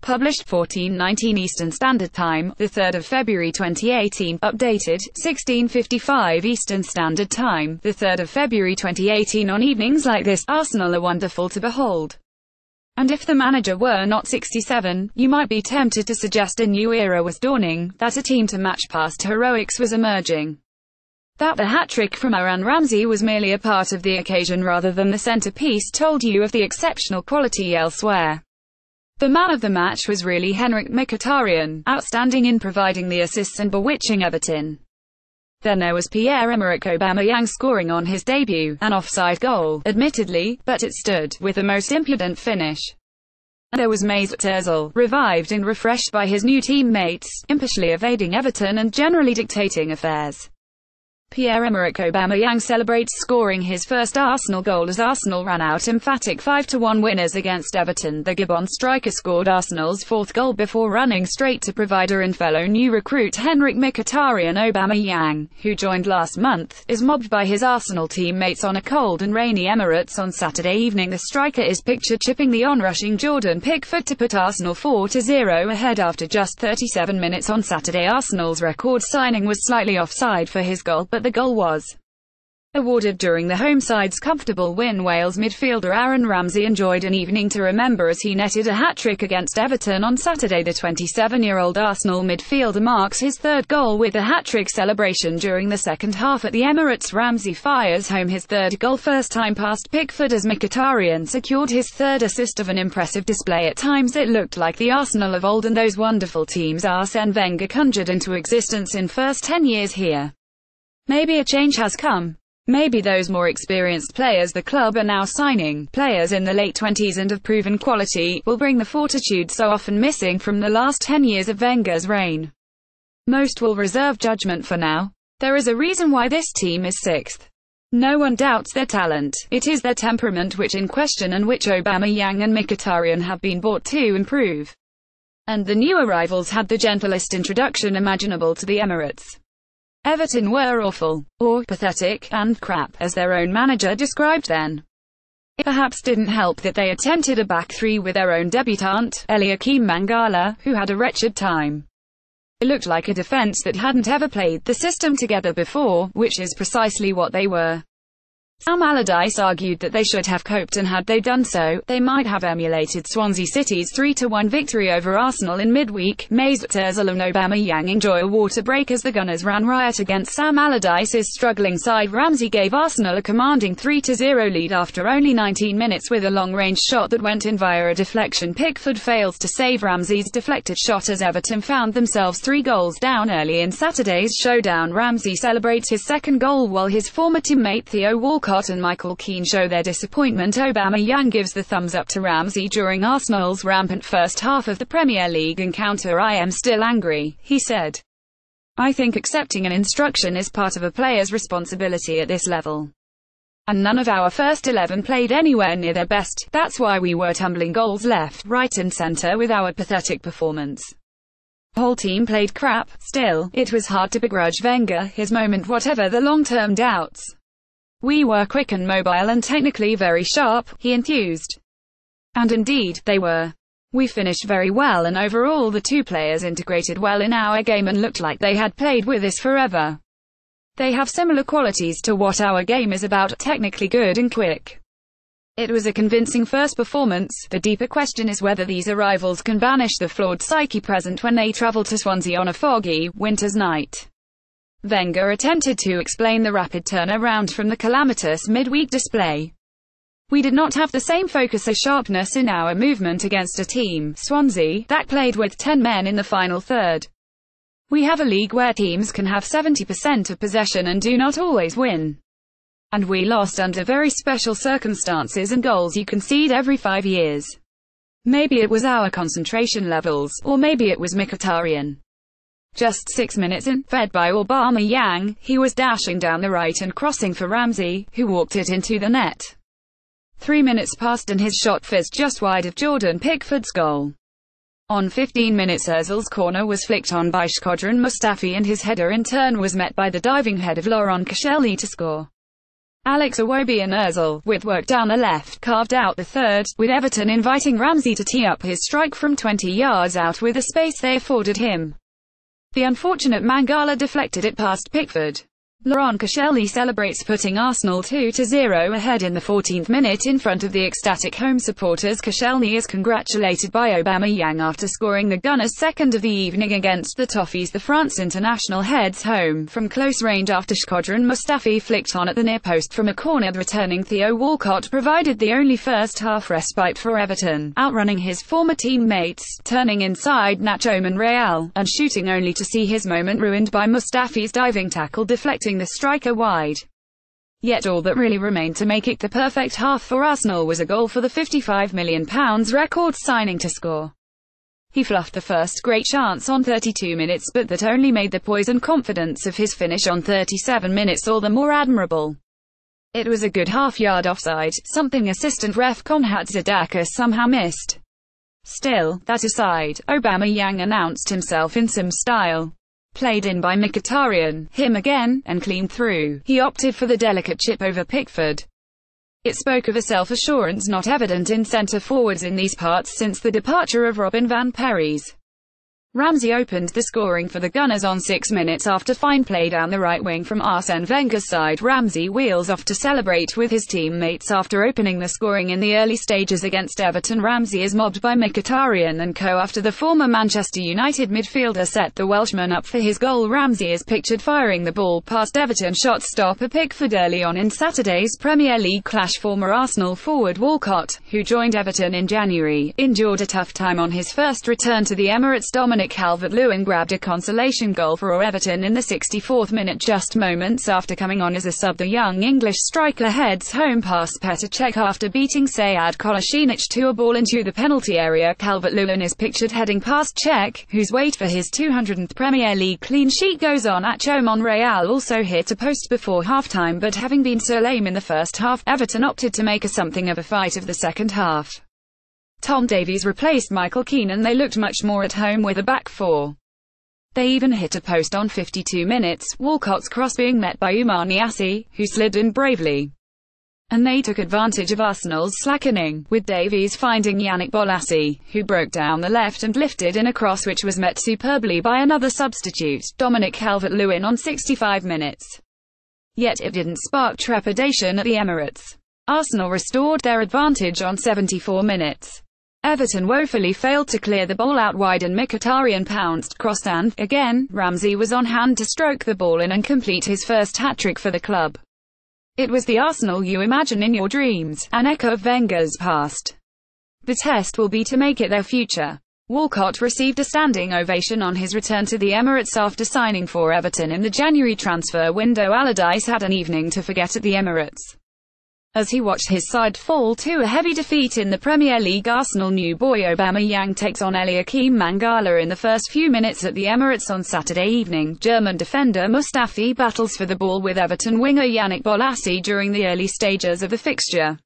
Published 14:19 Eastern Standard Time, the 3rd of February 2018. Updated 16:55 Eastern Standard Time, the 3rd of February 2018. On evenings like this, Arsenal are wonderful to behold. And if the manager were not 67, you might be tempted to suggest a new era was dawning, that a team to match past heroics was emerging. That the hat-trick from Aaron Ramsey was merely a part of the occasion rather than the centerpiece told you of the exceptional quality elsewhere. The man of the match was really Henrikh Mkhitaryan, outstanding in providing the assists and bewitching Everton. Then there was Pierre-Emerick Aubameyang scoring on his debut, an offside goal, admittedly, but it stood, with the most impudent finish. And there was Mesut Ozil, revived and refreshed by his new teammates, impishly evading Everton and generally dictating affairs. Pierre-Emerick Aubameyang celebrates scoring his first Arsenal goal as Arsenal ran out emphatic 5-1 winners against Everton. The Gabon striker scored Arsenal's fourth goal before running straight to provider and fellow new recruit Henrikh Mkhitaryan. Aubameyang, who joined last month, is mobbed by his Arsenal teammates on a cold and rainy Emirates on Saturday evening. The striker is pictured chipping the onrushing Jordan Pickford to put Arsenal 4-0 ahead after just 37 minutes on Saturday. Arsenal's record signing was slightly offside for his goal, but the goal was awarded during the home side's comfortable win. Wales midfielder Aaron Ramsey enjoyed an evening to remember as he netted a hat-trick against Everton on Saturday. The 27-year-old Arsenal midfielder marks his third goal with a hat-trick celebration during the second half at the Emirates. Ramsey fires home his third goal first time past Pickford as Mkhitaryan secured his third assist of an impressive display. At times it looked like the Arsenal of old and those wonderful teams Arsene Wenger conjured into existence in first 10 years here. Maybe a change has come. Maybe those more experienced players the club are now signing, players in the late 20s and of proven quality, will bring the fortitude so often missing from the last 10 years of Wenger's reign. Most will reserve judgment for now. There is a reason why this team is sixth. No one doubts their talent. It is their temperament which in question and which Aubameyang and Mkhitaryan have been bought to improve. And the new arrivals had the gentlest introduction imaginable to the Emirates. Everton were awful, or pathetic, and crap, as their own manager described then. It perhaps didn't help that they attempted a back three with their own debutant, Eliakim Mangala, who had a wretched time. It looked like a defence that hadn't ever played the system together before, which is precisely what they were. Sam Allardyce argued that they should have coped, and had they done so, they might have emulated Swansea City's 3-1 victory over Arsenal in midweek. Mesut Ozil and Aubameyang enjoy a water break as the Gunners ran riot against Sam Allardyce's struggling side. Ramsey gave Arsenal a commanding 3-0 lead after only 19 minutes with a long-range shot that went in via a deflection. Pickford fails to save Ramsey's deflected shot as Everton found themselves 3 goals down early in Saturday's showdown. Ramsey celebrates his second goal while his former teammate Theo Walcott and Michael Keane show their disappointment. Aubameyang gives the thumbs up to Ramsey during Arsenal's rampant first half of the Premier League encounter. "I am still angry," he said. "I think accepting an instruction is part of a player's responsibility at this level. And none of our first 11 played anywhere near their best. That's why we were tumbling goals left, right and centre with our pathetic performance. The whole team played crap. Still, it was hard to begrudge Wenger his moment whatever the long-term doubts. We were quick and mobile and technically very sharp," he enthused. And indeed, they were. We finished very well, and overall the two players integrated well in our game and looked like they had played with us forever. They have similar qualities to what our game is about, technically good and quick. It was a convincing first performance. The deeper question is whether these arrivals can banish the flawed psyche present when they travel to Swansea on a foggy, winter's night. Wenger attempted to explain the rapid turnaround from the calamitous midweek display. "We did not have the same focus or sharpness in our movement against a team, Swansea, that played with 10 men in the final third. We have a league where teams can have 70% of possession and do not always win. And we lost under very special circumstances and goals you concede every 5 years. Maybe it was our concentration levels, or maybe it was Mkhitaryan. Just 6 minutes in, fed by Aubameyang, he was dashing down the right and crossing for Ramsey, who walked it into the net. 3 minutes passed and his shot fizzed just wide of Jordan Pickford's goal. On 15 minutes Ozil's corner was flicked on by Shkodran Mustafi and his header in turn was met by the diving head of Laurent Koscielny to score. Alex Iwobi and Ozil, with work down the left, carved out the third, with Everton inviting Ramsey to tee up his strike from 20 yards out with the space they afforded him. The unfortunate Mangala deflected it past Pickford. Laurent Koscielny celebrates putting Arsenal 2-0 ahead in the 14th minute in front of the ecstatic home supporters. Koscielny is congratulated by Aubameyang after scoring the Gunners' second of the evening against the Toffees. The France international heads home from close range after Shkodran Mustafi flicked on at the near post from a corner. Returning Theo Walcott provided the only first-half respite for Everton, outrunning his former teammates, turning inside Nacho Monreal, and shooting only to see his moment ruined by Mustafi's diving tackle deflecting the striker wide. Yet all that really remained to make it the perfect half for Arsenal was a goal for the £55 million record signing to score. He fluffed the first great chance on 32 minutes, but that only made the poise and confidence of his finish on 37 minutes all the more admirable. It was a good half-yard offside, something assistant ref Konrad Zadaka somehow missed. Still, that aside, Aubameyang announced himself in some style. Played in by Mkhitaryan, him again, and clean through. He opted for the delicate chip over Pickford. It spoke of a self-assurance not evident in centre-forwards in these parts since the departure of Robin van Persie. Ramsey opened the scoring for the Gunners on 6 minutes after fine play down the right wing from Arsene Wenger's side. Ramsey wheels off to celebrate with his teammates after opening the scoring in the early stages against Everton. Ramsey is mobbed by Mkhitaryan and co after the former Manchester United midfielder set the Welshman up for his goal. Ramsey is pictured firing the ball past Everton shot stopper Pickford early on in Saturday's Premier League clash. Former Arsenal forward Walcott, who joined Everton in January, endured a tough time on his first return to the Emirates. Dominic Calvert-Lewin grabbed a consolation goal for Everton in the 64th minute just moments after coming on as a sub. The young English striker heads home past Petr Cech after beating Sead Kolasinac to a ball into the penalty area. Calvert-Lewin is pictured heading past Cech, whose wait for his 200th Premier League clean sheet goes on. Nacho Monreal also hit a post before half-time, but having been so lame in the first half, Everton opted to make a something of a fight of the second half. Tom Davies replaced Michael Keane and they looked much more at home with a back four. They even hit a post on 52 minutes, Walcott's cross being met by Oumar Niasse, who slid in bravely. And they took advantage of Arsenal's slackening, with Davies finding Yannick Bolasie, who broke down the left and lifted in a cross which was met superbly by another substitute, Dominic Calvert-Lewin on 65 minutes. Yet it didn't spark trepidation at the Emirates. Arsenal restored their advantage on 74 minutes. Everton woefully failed to clear the ball out wide and Mkhitaryan pounced cross and, again, Ramsey was on hand to stroke the ball in and complete his first hat-trick for the club. It was the Arsenal you imagine in your dreams, an echo of Wenger's past. The test will be to make it their future. Walcott received a standing ovation on his return to the Emirates after signing for Everton in the January transfer window. Allardyce had an evening to forget at the Emirates, as he watched his side fall to a heavy defeat in the Premier League. Arsenal new boy Aubameyang takes on Eliakim Mangala in the first few minutes at the Emirates on Saturday evening. German defender Mustafi battles for the ball with Everton winger Yannick Bolasie during the early stages of the fixture.